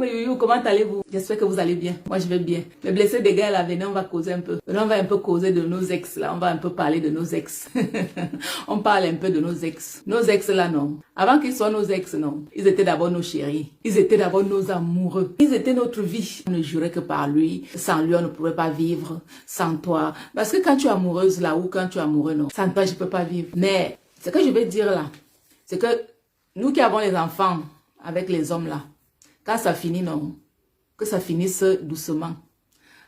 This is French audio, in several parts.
mes youyou, comment allez-vous? J'espère que vous allez bien. Moi, je vais bien. Les blessés de guerre, là, venez, on va causer un peu. Là, on va un peu causer de nos ex, là. On va un peu parler de nos ex. On parle un peu de nos ex. Nos ex, là, non. Avant qu'ils soient nos ex, non. Ils étaient d'abord nos chéris. Ils étaient d'abord nos amoureux. Ils étaient notre vie. On ne jurait que par lui. Sans lui, on ne pouvait pas vivre. Sans toi. Parce que quand tu es amoureuse, là, ou quand tu es amoureux, non. Sans toi, je ne peux pas vivre. Mais, ce que je vais dire, là, c'est que nous qui avons les enfants avec les hommes, là, quand ça finit, non, que ça finisse doucement.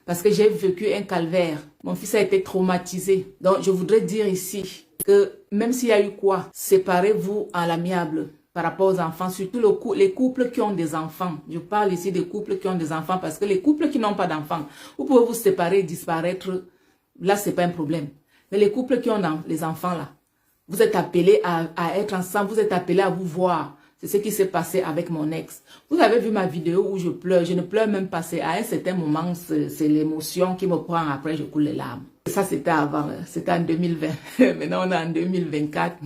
Parce que j'ai vécu un calvaire. Mon fils a été traumatisé. Donc, je voudrais dire ici que même s'il y a eu quoi, séparez-vous à l'amiable par rapport aux enfants, surtout les couples qui ont des enfants. Je parle ici des couples qui ont des enfants parce que les couples qui n'ont pas d'enfants, vous pouvez vous séparer et disparaître. Là, c'est pas un problème. Mais les couples qui ont les enfants, là, vous êtes appelés à être ensemble, vous êtes appelés à vous voir. C'est ce qui s'est passé avec mon ex. Vous avez vu ma vidéo où je pleure. Je ne pleure même pas. À un certain moment, c'est l'émotion qui me prend. Après, je coule les larmes. Ça, c'était avant. C'était en 2020. Maintenant, on est en 2024.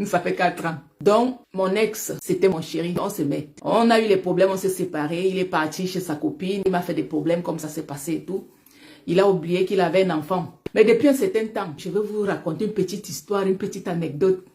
Ça fait 4 ans. Donc, mon ex, c'était mon chéri. On s'aimait. On a eu les problèmes, on s'est séparés. Il est parti chez sa copine. Il m'a fait des problèmes comme ça s'est passé et tout. Il a oublié qu'il avait un enfant. Mais depuis un certain temps, je vais vous raconter une petite histoire, une petite anecdote.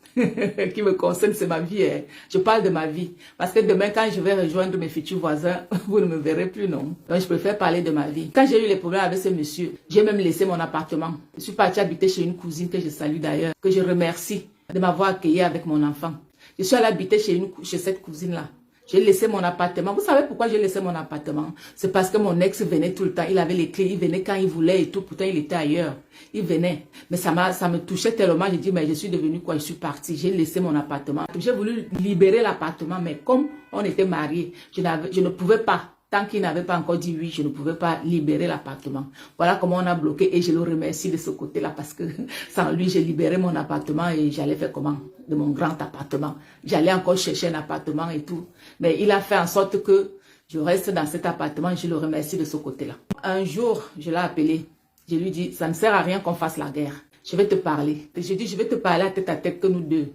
Qui me concerne, c'est ma vie. Hein. Je parle de ma vie. Parce que demain, quand je vais rejoindre mes futurs voisins, vous ne me verrez plus, non. Donc, je préfère parler de ma vie. Quand j'ai eu les problèmes avec ce monsieur, j'ai même laissé mon appartement. Je suis partie habiter chez une cousine que je salue d'ailleurs, que je remercie de m'avoir accueilli avec mon enfant. Je suis allée habiter chez cette cousine-là. J'ai laissé mon appartement. Vous savez pourquoi j'ai laissé mon appartement? C'est parce que mon ex venait tout le temps. Il avait les clés. Il venait quand il voulait et tout. Pourtant, il était ailleurs. Il venait. Mais ça me touchait tellement. J'ai dit, mais je suis devenue quoi? Je suis partie. J'ai laissé mon appartement. J'ai voulu libérer l'appartement. Mais comme on était mariés, je ne pouvais pas. Tant qu'il n'avait pas encore dit oui, je ne pouvais pas libérer l'appartement. Voilà comment on a bloqué et je le remercie de ce côté-là parce que sans lui, j'ai libéré mon appartement et j'allais faire comment? De mon grand appartement. J'allais encore chercher un appartement et tout. Mais il a fait en sorte que je reste dans cet appartement et je le remercie de ce côté-là. Un jour, je l'ai appelé. Je lui dis, ça ne sert à rien qu'on fasse la guerre. Je vais te parler. Je dis, je vais te parler à tête que nous deux.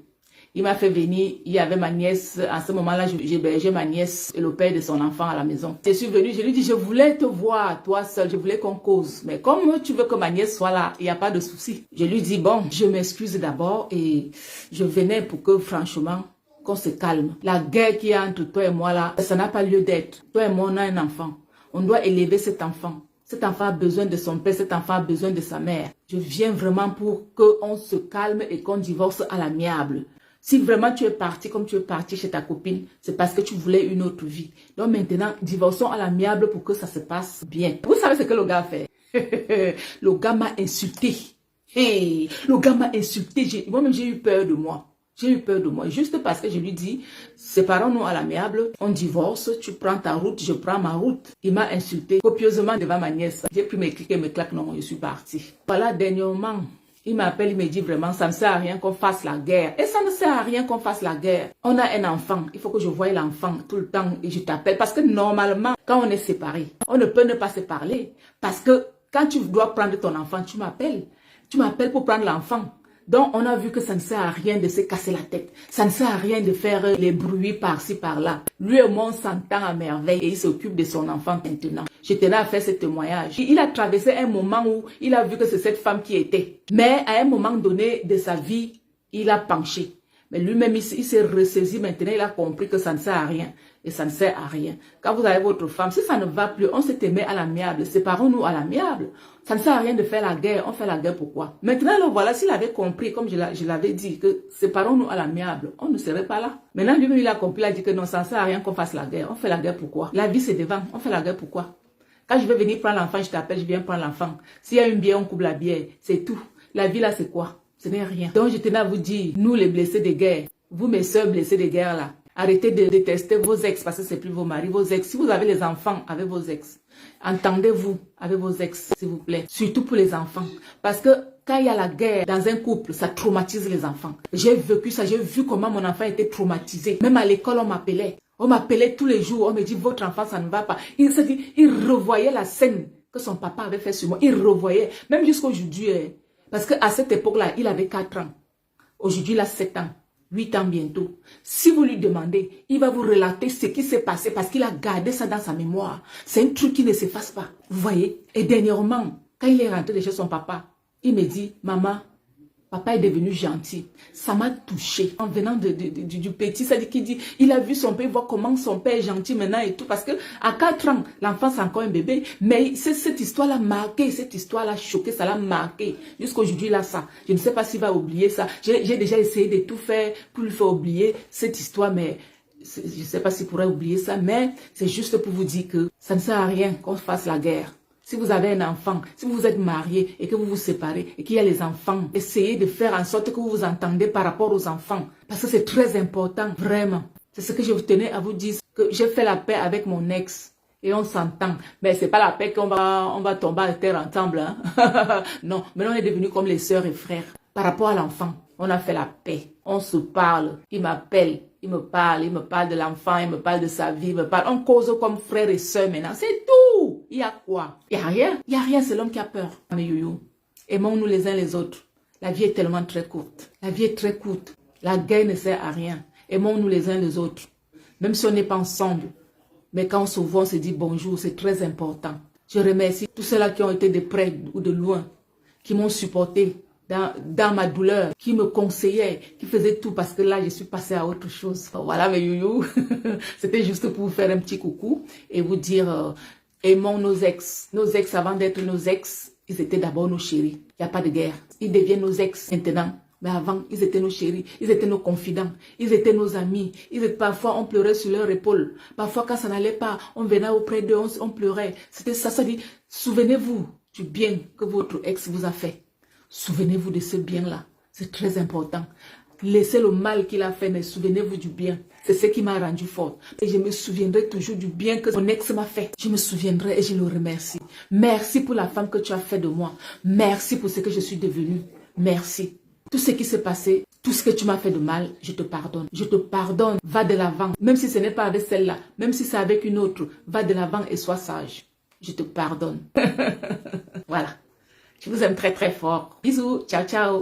Il m'a fait venir, il y avait ma nièce, à ce moment-là, j'hébergeais ma nièce et le père de son enfant à la maison. Je suis venue, je lui dis, je voulais te voir, toi seul, je voulais qu'on cause. Mais comme tu veux que ma nièce soit là, il n'y a pas de souci. Je lui dis, bon, je m'excuse d'abord et je venais pour que, franchement, qu'on se calme. La guerre qu'il y a entre toi et moi là, ça n'a pas lieu d'être. Toi et moi, on a un enfant. On doit élever cet enfant. Cet enfant a besoin de son père, cet enfant a besoin de sa mère. Je viens vraiment pour qu'on se calme et qu'on divorce à l'amiable. Si vraiment tu es parti comme tu es parti chez ta copine, c'est parce que tu voulais une autre vie. Donc maintenant, divorçons à l'amiable pour que ça se passe bien. Vous savez ce que le gars a fait? Le gars m'a insulté. Hey, le gars m'a insulté. Moi-même, j'ai eu peur de moi. J'ai eu peur de moi. Juste parce que je lui dis, séparons-nous à l'amiable, on divorce, tu prends ta route, je prends ma route. Il m'a insulté copieusement devant ma nièce. J'ai pris mes clics et mes claques, non, je suis partie. Voilà, dernièrement. Il m'appelle, il me dit vraiment, ça ne sert à rien qu'on fasse la guerre. Et ça ne sert à rien qu'on fasse la guerre. On a un enfant, il faut que je voie l'enfant tout le temps et je t'appelle. Parce que normalement, quand on est séparés, on ne peut ne pas se parler. Parce que quand tu dois prendre ton enfant, tu m'appelles. Tu m'appelles pour prendre l'enfant. Donc, on a vu que ça ne sert à rien de se casser la tête. Ça ne sert à rien de faire les bruits par-ci, par-là. Lui et moi, on s'entend à merveille et il s'occupe de son enfant maintenant. Je tenais à faire ce témoignage. Il a traversé un moment où il a vu que c'est cette femme qui était. Mais à un moment donné de sa vie, il a penché. Mais lui-même, il s'est ressaisi maintenant. Il a compris que ça ne sert à rien. Et ça ne sert à rien. Quand vous avez votre femme, si ça ne va plus, on se met à l'amiable. Séparons-nous à l'amiable. Ça ne sert à rien de faire la guerre. On fait la guerre pourquoi? Maintenant, alors, voilà, s'il avait compris, comme je l'avais dit, que séparons-nous à l'amiable, on ne serait pas là. Maintenant, lui-même, il a compris, il a dit que non, ça ne sert à rien qu'on fasse la guerre. On fait la guerre pourquoi? La vie, c'est devant. On fait la guerre pourquoi? Quand je vais venir prendre l'enfant, je t'appelle, je viens prendre l'enfant. S'il y a une bière, on coupe la bière. C'est tout. La vie, là, c'est quoi? Ce n'est rien. Donc, je tenais à vous dire, nous, les blessés de guerre, vous, mes soeurs blessées de guerre, là, arrêtez de détester vos ex parce que c'est plus vos maris, vos ex. Si vous avez les enfants avec vos ex, entendez-vous avec vos ex, s'il vous plaît. Surtout pour les enfants. Parce que quand il y a la guerre dans un couple, ça traumatise les enfants. J'ai vécu ça, j'ai vu comment mon enfant était traumatisé. Même à l'école, on m'appelait. On m'appelait tous les jours, on me dit, votre enfant, ça ne va pas. Il revoyait la scène que son papa avait fait sur moi. Il revoyait, même jusqu'à aujourd'hui. Parce qu'à cette époque-là, il avait 4 ans. Aujourd'hui, il a 7 ans. 8 ans bientôt. Si vous lui demandez, il va vous relater ce qui s'est passé parce qu'il a gardé ça dans sa mémoire. C'est un truc qui ne s'efface pas. Vous voyez? Et dernièrement, quand il est rentré de chez son papa, il me dit, maman, papa est devenu gentil. Ça m'a touché. En venant du petit, ça dit qu'il dit, il a vu son père, voir comment son père est gentil maintenant et tout. Parce que à 4 ans, l'enfant c'est encore un bébé. Mais cette histoire l'a marqué, cette histoire l'a choqué, ça l'a marqué. Jusqu'aujourd'hui, là, ça. Je ne sais pas s'il va oublier ça. J'ai déjà essayé de tout faire pour lui faire oublier cette histoire, mais je ne sais pas s'il pourrait oublier ça. Mais c'est juste pour vous dire que ça ne sert à rien qu'on fasse la guerre. Si vous avez un enfant, si vous êtes marié et que vous vous séparez et qu'il y a les enfants, essayez de faire en sorte que vous vous entendez par rapport aux enfants. Parce que c'est très important, vraiment. C'est ce que je tenais à vous dire, que j'ai fait la paix avec mon ex et on s'entend. Mais c'est pas la paix qu'on va tomber à terre ensemble. Hein? Non, mais on est devenus comme les sœurs et frères. Par rapport à l'enfant, on a fait la paix. On se parle, il m'appelle. Il me parle de l'enfant, il me parle de sa vie, il me parle. On cause comme frère et soeur maintenant. C'est tout. Il y a quoi? Il n'y a rien. Il n'y a rien, c'est l'homme qui a peur. Mais yoyo, aimons-nous les uns les autres. La vie est tellement très courte. La vie est très courte. La guerre ne sert à rien. Aimons-nous les uns les autres. Même si on n'est pas ensemble. Mais quand on se voit, on se dit bonjour, c'est très important. Je remercie tous ceux-là qui ont été de près ou de loin, qui m'ont supporté dans ma douleur, qui me conseillaient, qui faisaient tout parce que là, je suis passée à autre chose. Voilà mes youyou. C'était juste pour vous faire un petit coucou et vous dire, aimons nos ex. Nos ex, avant d'être nos ex, ils étaient d'abord nos chéris. Il n'y a pas de guerre. Ils deviennent nos ex maintenant. Mais avant, ils étaient nos chéris, ils étaient nos confidents, ils étaient nos amis. Parfois, on pleurait sur leur épaule. Parfois, quand ça n'allait pas, on venait auprès d'eux, on pleurait. C'était ça, ça dit, souvenez-vous du bien que votre ex vous a fait. Souvenez-vous de ce bien-là. C'est très important. Laissez le mal qu'il a fait, mais souvenez-vous du bien. C'est ce qui m'a rendu forte. Et je me souviendrai toujours du bien que mon ex m'a fait. Je me souviendrai et je le remercie. Merci pour la femme que tu as fait de moi. Merci pour ce que je suis devenue. Merci. Tout ce qui s'est passé, tout ce que tu m'as fait de mal, je te pardonne. Je te pardonne. Va de l'avant. Même si ce n'est pas avec celle-là, même si c'est avec une autre, va de l'avant et sois sage. Je te pardonne. Voilà. Je vous aime très très fort. Bisous. Ciao, ciao.